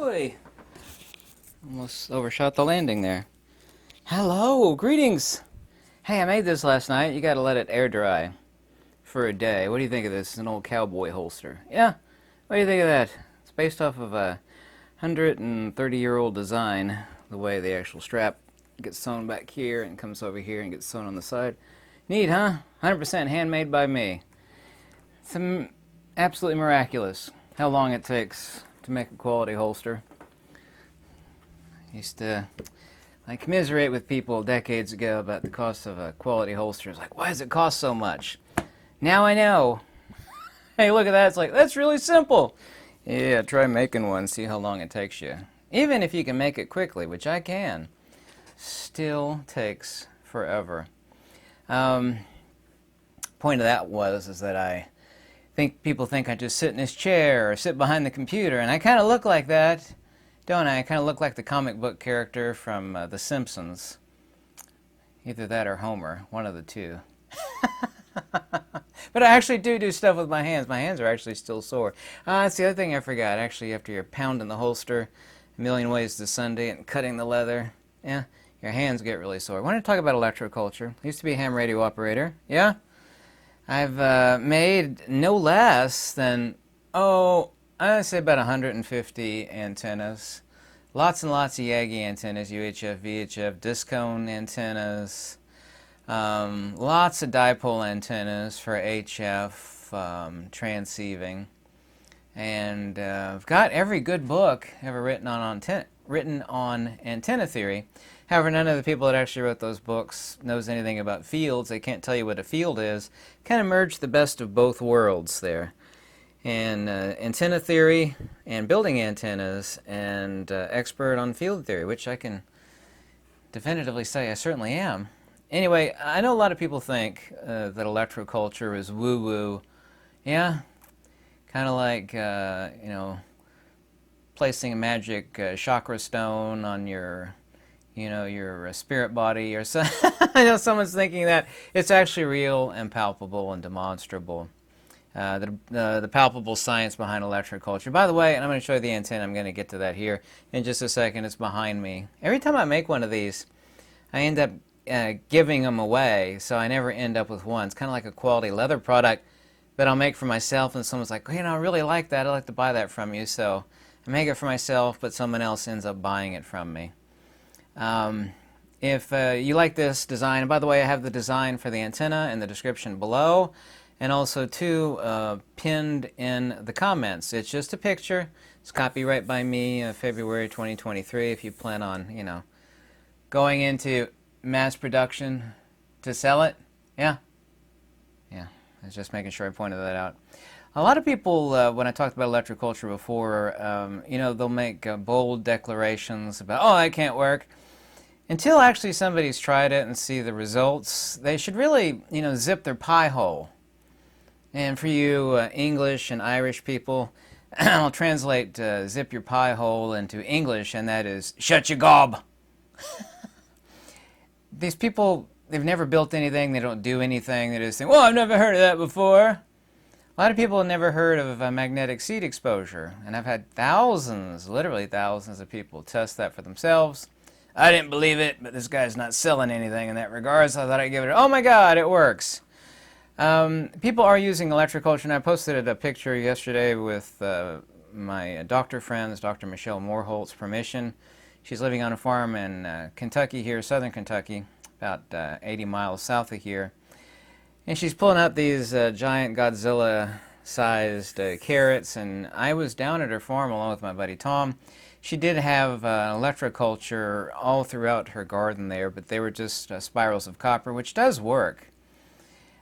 Boy, almost overshot the landing there. Hello, greetings. Hey, I made this last night. You gotta let it air dry for a day. What do you think of this? It's an old cowboy holster. Yeah? What do you think of that? It's based off of a 130-year-old design. The way the actual strap gets sewn back here and comes over here and gets sewn on the side. Neat, huh? 100% handmade by me. It's absolutely miraculous how long it takes to make a quality holster. I used to commiserate with people decades ago about the cost of a quality holster. It's like, why does it cost so much? Now I know. Hey, look at that. It's like, that's really simple. Yeah, try making one, see how long it takes you. Even if you can make it quickly, which I can, still takes forever. Point of that is that I think people think I just sit in this chair or sit behind the computer, and I kind of look like that, don't I? I kind of look like the comic book character from The Simpsons. Either that or Homer, one of the two. But I actually do stuff with my hands. My hands are actually still sore. That's the other thing I forgot. Actually, after you're pounding the holster a million ways to Sunday and cutting the leather, yeah, your hands get really sore. I want to talk about electroculture. I used to be a ham radio operator. Yeah? I've made no less than, I'd say about 150 antennas. Lots and lots of Yagi antennas, UHF, VHF, discone antennas. Lots of dipole antennas for HF transceiving. And I've got every good book ever written on antenna theory. However, none of the people that actually wrote those books knows anything about fields. They can't tell you what a field is. Kind of merged the best of both worlds there. And antenna theory and building antennas and expert on field theory, which I can definitively say I certainly am. Anyway, I know a lot of people think that electroculture is woo-woo. Yeah? Kind of like, placing a magic chakra stone on your spirit body or so. I know someone's thinking that. It's actually real and palpable and demonstrable. The palpable science behind electroculture. By the way, and I'm going to show you the antenna. I'm going to get to that here in just a second. It's behind me. Every time I make one of these, I end up giving them away, so I never end up with one. It's kind of like a quality leather product that I'll make for myself, and someone's like, I really like that. I'd like to buy that from you. So I make it for myself, but someone else ends up buying it from me. If you like this design, and by the way, I have the design for the antenna in the description below, and also too pinned in the comments. It's just a picture. It's copyright by me, February 2023. If you plan on, going into mass production to sell it, yeah. I was just making sure I pointed that out. A lot of people, when I talked about electroculture before, they'll make bold declarations about, that can't work. Until actually somebody's tried it and see the results, they should really, zip their pie hole. And for you English and Irish people, I'll translate zip your pie hole into English, and that is shut your gob. These people, they've never built anything, they don't do anything, they just think, I've never heard of that before. A lot of people have never heard of magnetic seed exposure, and I've had thousands, literally thousands of people test that for themselves. I didn't believe it, but this guy's not selling anything in that regard, so I thought I'd give it oh my god, it works. People are using electroculture, and I posted a picture yesterday with my doctor friends, Dr. Michelle Moreholt's permission. She's living on a farm in Kentucky here, southern Kentucky, about 80 miles south of here. And she's pulling out these giant Godzilla-sized carrots, and I was down at her farm along with my buddy Tom. She did have electroculture all throughout her garden there, but they were just spirals of copper, which does work.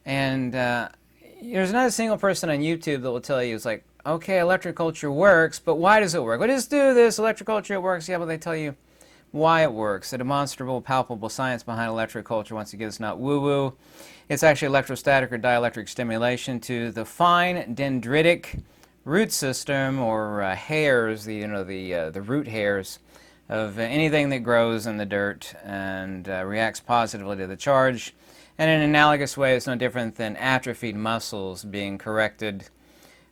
And there's not a single person on YouTube that will tell you, it's like, okay, electroculture works, but why does it work? Well, just do this, electroculture, it works. Yeah, but they tell you why it works. The demonstrable, palpable science behind electroculture, once again, it's not woo-woo. It's actually electrostatic or dielectric stimulation to the fine dendritic root system, or hairs, the root hairs of anything that grows in the dirt and reacts positively to the charge. And in an analogous way, it's no different than atrophied muscles being corrected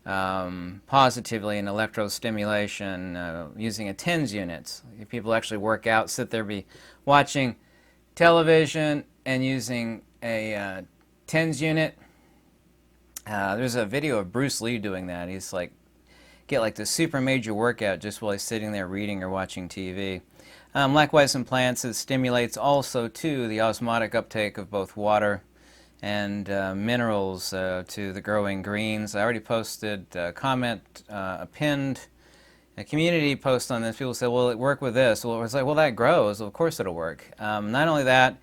positively in electrostimulation using a TENS unit. If people actually work out, sit there, be watching television and using a TENS unit. There's a video of Bruce Lee doing that. He's like, get like the super major workout just while he's sitting there reading or watching TV. Likewise in plants, it stimulates also too the osmotic uptake of both water and minerals to the growing greens. I already posted a comment, a pinned a community post on this. People say, well, it work with this. Well, it's like, well, that grows. Well, of course it'll work. Not only that,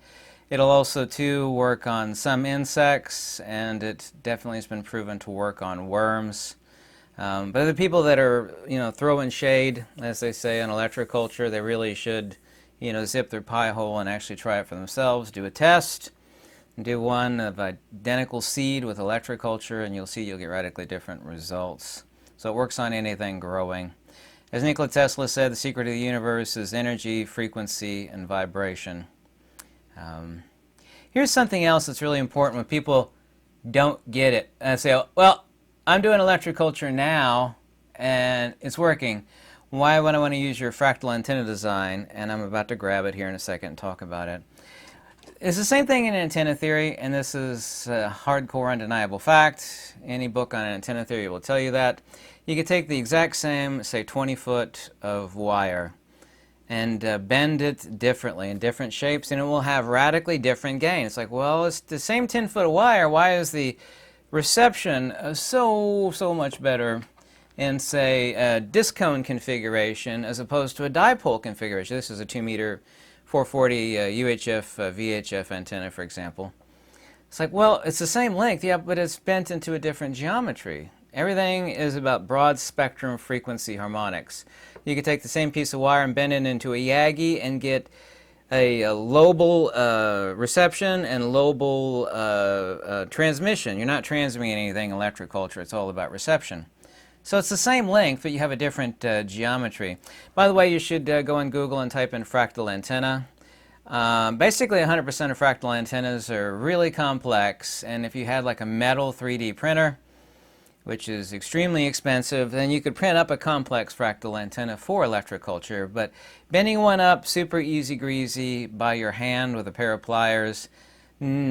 it'll also too work on some insects, and it definitely has been proven to work on worms. But the people that are, throwing shade, as they say in electroculture, they really should, zip their pie hole and actually try it for themselves. Do a test. Do one of identical seed with electroculture, and you'll see you'll get radically different results. So it works on anything growing. As Nikola Tesla said, the secret of the universe is energy, frequency, and vibration. Here's something else that's really important when people don't get it. And say, well, I'm doing electroculture now, and it's working. Why would I want to use your fractal antenna design? And I'm about to grab it here in a second and talk about it. It's the same thing in antenna theory, and this is a hardcore undeniable fact. Any book on antenna theory will tell you that. You could take the exact same, say 20 foot of wire and bend it differently in different shapes, and it will have radically different gain. It's like, well, it's the same 10 foot of wire. Why is the reception so much better in, say, a disc cone configuration as opposed to a dipole configuration? This is a 2 meter 440 UHF VHF antenna, for example. It's like, well, it's the same length, yeah, but it's bent into a different geometry. Everything is about broad spectrum frequency harmonics. You could take the same piece of wire and bend it into a Yagi and get a lobal reception and lobal transmission. You're not transmitting anything in electroculture. It's all about reception. So it's the same length, but you have a different geometry. By the way, you should go on Google and type in fractal antenna. Basically, 100% of fractal antennas are really complex, and if you had like a metal 3D printer, which is extremely expensive, then you could print up a complex fractal antenna for electroculture. But bending one up super easy greasy by your hand with a pair of pliers,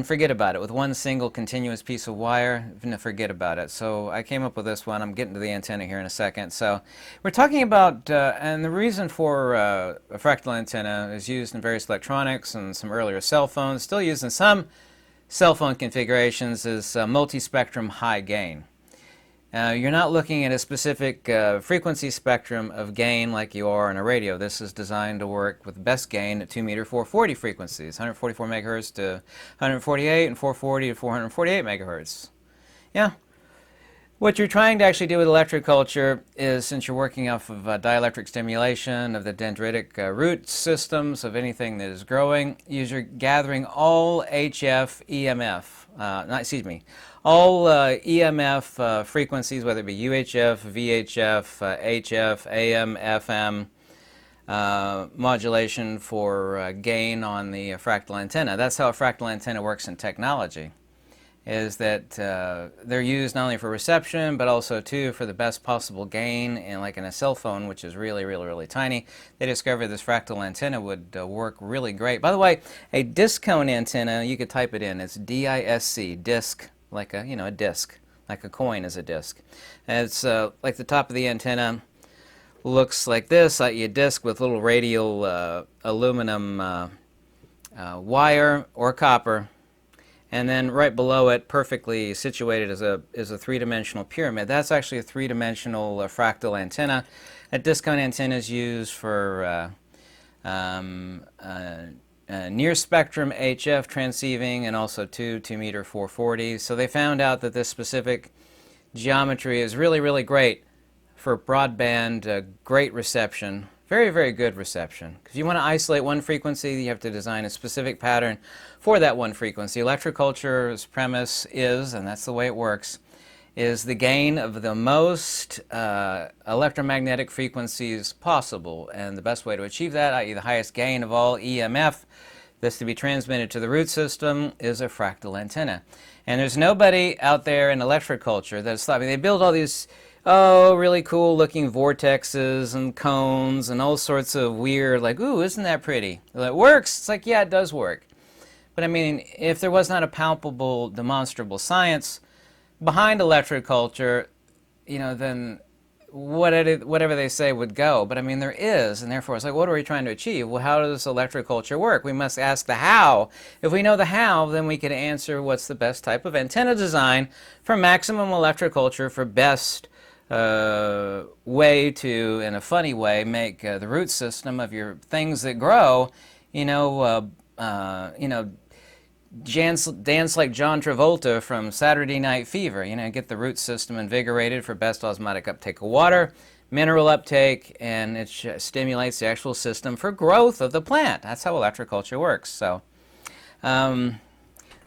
forget about it. With one single continuous piece of wire, forget about it. So I came up with this one. I'm getting to the antenna here in a second. So we're talking about, and the reason for a fractal antenna is used in various electronics and some earlier cell phones, still used in some cell phone configurations, is multi-spectrum high gain. You're not looking at a specific frequency spectrum of gain like you are in a radio. This is designed to work with best gain at 2 meter 440 frequencies, 144 megahertz to 148 and 440 to 448 megahertz. Yeah. What you're trying to actually do with electroculture is, since you're working off of dielectric stimulation of the dendritic root systems of anything that is growing, you're gathering all HF, EMF, all EMF frequencies, whether it be UHF, VHF, HF, AM, FM, modulation for gain on the fractal antenna. That's how a fractal antenna works in technology, is that they're used not only for reception, but also too for the best possible gain. And like in a cell phone, which is really, really, really tiny, they discovered this fractal antenna would work really great. By the way, a disc cone antenna, you could type it in. It's D-I-S-C, disc, like a disc, like a coin is a disc. And it's like the top of the antenna looks like this, like a disc with little radial aluminum wire or copper. And then right below it, perfectly situated, is a three-dimensional pyramid. That's actually a three-dimensional fractal antenna. A disc cone antenna is used for near-spectrum HF transceiving, and also 2 meter 440. So they found out that this specific geometry is really, really great for broadband, great reception. Very, very good reception. Because you want to isolate one frequency, you have to design a specific pattern for that one frequency. Electroculture's premise is, and that's the way it works, is the gain of the most electromagnetic frequencies possible. And the best way to achieve that, i.e. the highest gain of all EMF this to be transmitted to the root system is a fractal antenna. And there's nobody out there in electroculture that's thought, I mean, they build all these, oh, really cool looking vortexes and cones and all sorts of weird, like, ooh, isn't that pretty? It works. It's like, yeah, it does work. But I mean, if there was not a palpable, demonstrable science behind electroculture, you know, then whatever they say would go. But I mean, there is, and therefore it's like, what are we trying to achieve? Well, how does electroculture work? We must ask the how. If we know the how, then we can answer what's the best type of antenna design for maximum electroculture, for best way to, in a funny way, make the root system of your things that grow, dance like John Travolta from Saturday Night Fever. You know, get the root system invigorated for best osmotic uptake of water, mineral uptake, and it stimulates the actual system for growth of the plant. That's how electroculture works. So let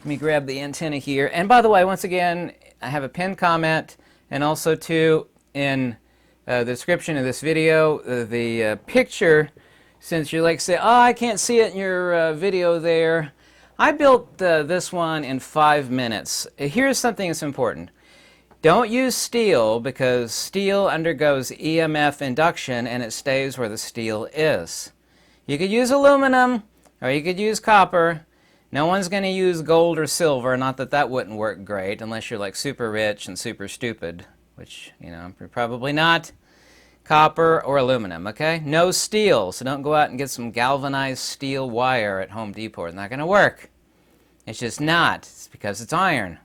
me grab the antenna here. And by the way, once again, I have a pinned comment, and also too in the description of this video, the picture, since you like say, oh, I can't see it in your video there. I built this one in 5 minutes. Here's something that's important. Don't use steel, because steel undergoes EMF induction and it stays where the steel is. You could use aluminum or you could use copper. No one's going to use gold or silver, not that that wouldn't work great unless you're like super rich and super stupid, which, you know, you're probably not. Copper or aluminum, okay? No steel, so don't go out and get some galvanized steel wire at Home Depot. It's not going to work. It's just not. It's because it's iron.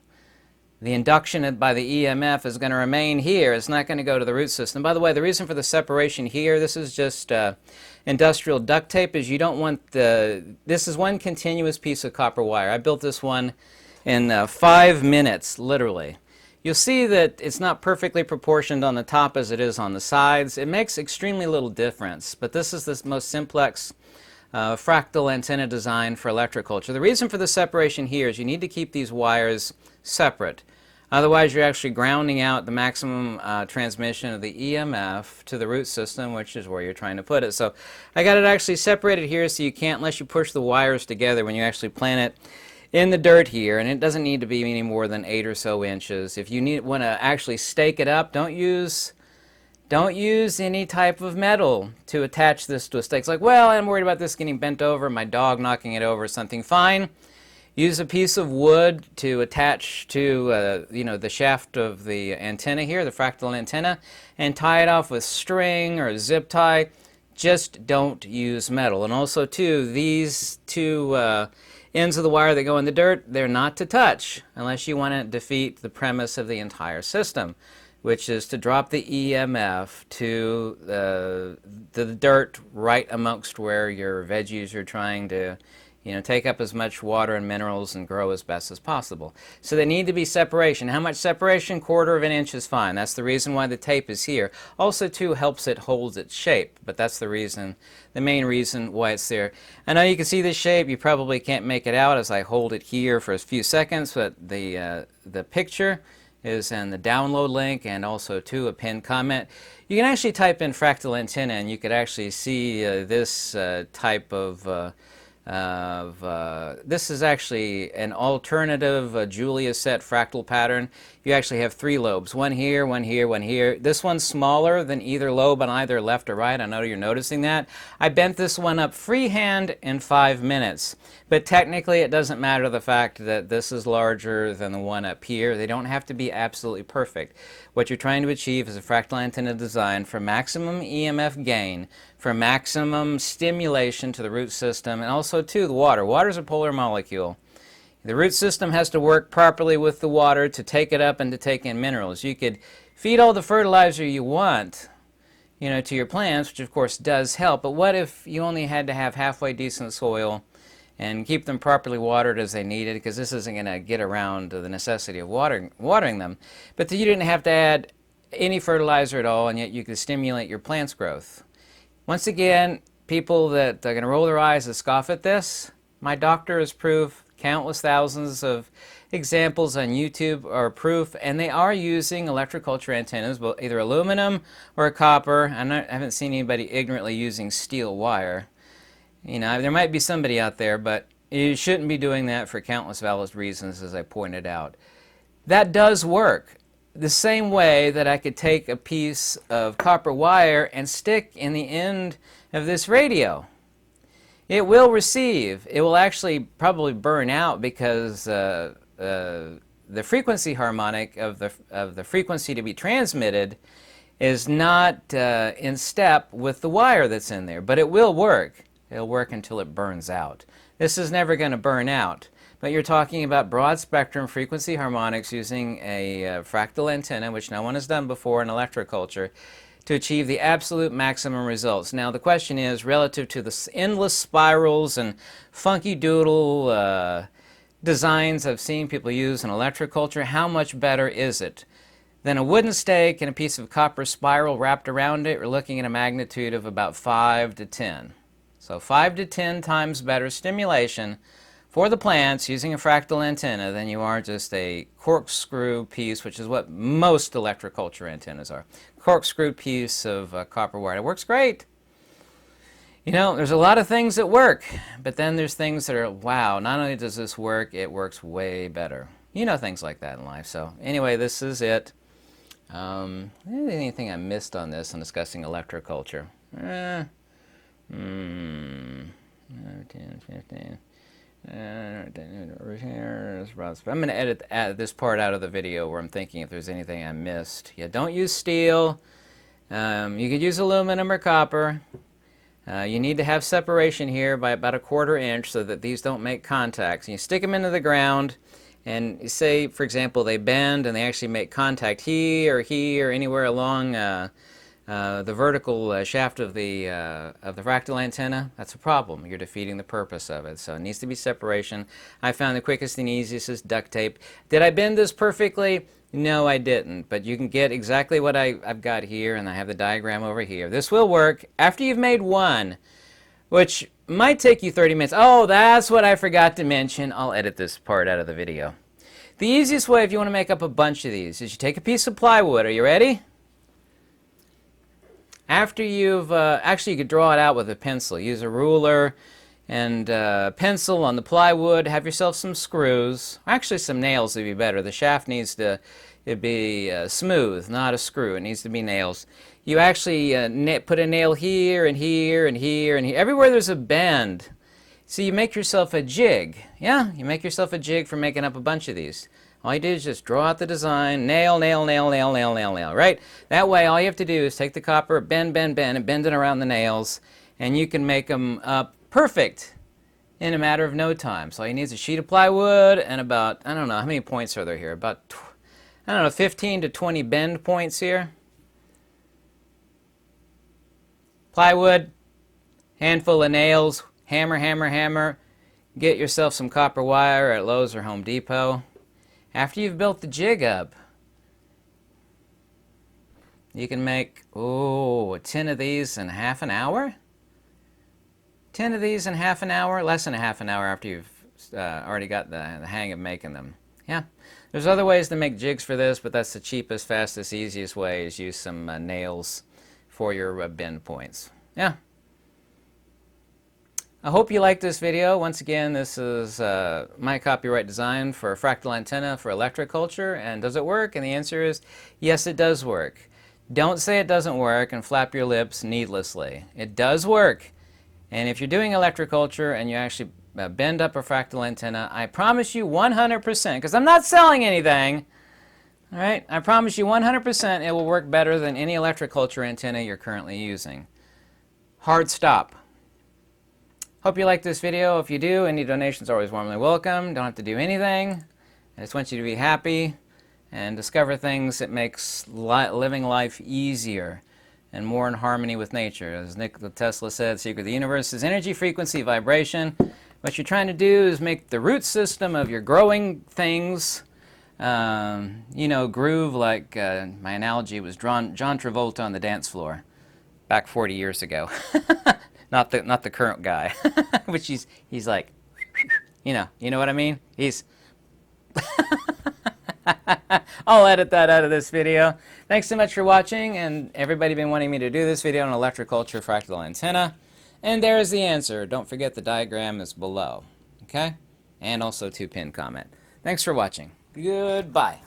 The induction by the EMF is going to remain here. It's not going to go to the root system. By the way, the reason for the separation here, this is just industrial duct tape, is you don't want this is one continuous piece of copper wire. I built this one in 5 minutes, literally. You'll see that it's not perfectly proportioned on the top as it is on the sides. It makes extremely little difference, but this is the most simplex fractal antenna design for electroculture. The reason for the separation here is you need to keep these wires separate. Otherwise, you're actually grounding out the maximum transmission of the EMF to the root system, which is where you're trying to put it. So I got it actually separated here so you can't, unless you push the wires together when you actually plant it in the dirt here, and it doesn't need to be any more than 8 or so inches. If you want to actually stake it up, don't use any type of metal to attach this to a stake. It's like, well, I'm worried about this getting bent over, my dog knocking it over or something. Fine. Use a piece of wood to attach to the shaft of the antenna here, the fractal antenna, and tie it off with string or a zip tie. Just don't use metal. And also, too, these two ends of the wire that go in the dirt, they're not to touch unless you want to defeat the premise of the entire system, which is to drop the EMF to the dirt right amongst where your veggies are trying to, take up as much water and minerals and grow as best as possible. So they need to be separation. How much separation? 1/4 of an inch is fine. That's the reason why the tape is here. Also, too, helps it hold its shape, but that's the reason, the main reason why it's there. I know you can see this shape. You probably can't make it out as I hold it here for a few seconds, but the picture is in the download link, and also, too, a pinned comment. You can actually type in fractal antenna, and you could actually see this type of this is actually an alternative Julia set fractal pattern. You actually have 3 lobes, one here, one here, one here. This one's smaller than either lobe on either left or right. I know you're noticing that. I bent this one up freehand in 5 minutes, but technically it doesn't matter the fact that this is larger than the one up here. They don't have to be absolutely perfect. What you're trying to achieve is a fractal antenna design for maximum EMF gain, for maximum stimulation to the root system, and also to the water. Water is a polar molecule. The root system has to work properly with the water to take it up and to take in minerals. You could feed all the fertilizer you want, to your plants, which of course does help, but what if you only had to have halfway decent soil and keep them properly watered as they needed, because this isn't going to get around to the necessity of watering them, but you didn't have to add any fertilizer at all, and yet you could stimulate your plant's growth. Once again, people that are going to roll their eyes and scoff at this, my doctor has proof. Countless thousands of examples on YouTube are proof, and they are using electroculture antennas, well, either aluminum or copper. I haven't seen anybody ignorantly using steel wire. There might be somebody out there, but You shouldn't be doing that for countless valid reasons, as I pointed out. That does work. The same way that I could take a piece of copper wire and stick in the end of this radio. It will receive. It will actually probably burn out because the frequency harmonic of the frequency to be transmitted is not in step with the wire that's in there. But it will work. It'll work until it burns out. This is never going to burn out. But you're talking about broad spectrum frequency harmonics using a fractal antenna, which no one has done before in electroculture, to achieve the absolute maximum results. Now the question is, relative to the endless spirals and funky doodle designs I've seen people use in electroculture, how much better is it than a wooden stake and a piece of copper spiral wrapped around it? We're looking at a magnitude of about 5 to 10. So 5 to 10 times better stimulation for the plants using a fractal antenna than you are just a corkscrew piece, which is what most electroculture antennas are. Corkscrew piece of copper wire. It works great. You know, there's a lot of things that work, but then there's things that are, wow, not only does this work, it works way better. You know, things like that in life. So anyway, this is it. Anything I missed on this in discussing electroculture? 10, 15. I'm going to edit this part out of the video where I'm thinking if there's anything I missed. Yeah, don't use steel. You could use aluminum or copper. You need to have separation here by about 1/4 inch so that these don't make contacts. And you stick them into the ground, and you say, for example, they bend and they actually make contact here or anywhere along the vertical shaft of the fractal antenna. That's a problem. You're defeating the purpose of it. So it needs to be separation. I found the quickest and easiest is duct tape. Did I bend this perfectly? No, I didn't. But you can get exactly what I've got here, and I have the diagram over here. This will work after you've made one, which might take you 30 minutes. Oh, that's what I forgot to mention. I'll edit this part out of the video. The easiest way if you want to make up a bunch of these is you take a piece of plywood. Are you ready? After you've, actually you could draw it out with a pencil. Use a ruler and pencil on the plywood. Have yourself some screws. Actually some nails would be better. The shaft needs to be smooth, not a screw. It needs to be nails. You actually put a nail here and here and here and here. Everywhere there's a bend. So you make yourself a jig. Yeah, you make yourself a jig for making up a bunch of these. All you do is just draw out the design, nail, nail, nail, nail, nail, nail, nail, right? That way all you have to do is take the copper, bend, bend, bend, and bend it around the nails, and you can make them up perfect in a matter of no time. So all you need is a sheet of plywood and about, I don't know, how many points are there here? About, I don't know, 15 to 20 bend points here. Plywood, handful of nails, hammer, hammer, hammer. Get yourself some copper wire at Lowe's or Home Depot. After you've built the jig up, you can make, 10 of these in half an hour? 10 of these in half an hour? Less than a half an hour after you've already got the hang of making them. Yeah. There's other ways to make jigs for this, but that's the cheapest, fastest, easiest way is use some nails for your bend points. Yeah. I hope you liked this video. Once again, this is my copyright design for a fractal antenna for electroculture. And does it work? And the answer is yes, it does work. Don't say it doesn't work and flap your lips needlessly. It does work. And if you're doing electroculture and you actually bend up a fractal antenna, I promise you 100%, because I'm not selling anything, all right? I promise you 100% it will work better than any electroculture antenna you're currently using. Hard stop. Hope you liked this video. If you do, any donations are always warmly welcome. Don't have to do anything. I just want you to be happy and discover things that makes living life easier and more in harmony with nature. As Nikola Tesla said, the secret of the universe is energy, frequency, vibration. What you're trying to do is make the root system of your growing things, you know, groove like my analogy was John Travolta on the dance floor back 40 years ago. Not the current guy, which he's like, you know what I mean? He's. I'll edit that out of this video. Thanks so much for watching, and everybody been wanting me to do this video on electroculture fractal antenna, and there's the answer. Don't forget the diagram is below. Okay? And also to pin comment. Thanks for watching. Goodbye.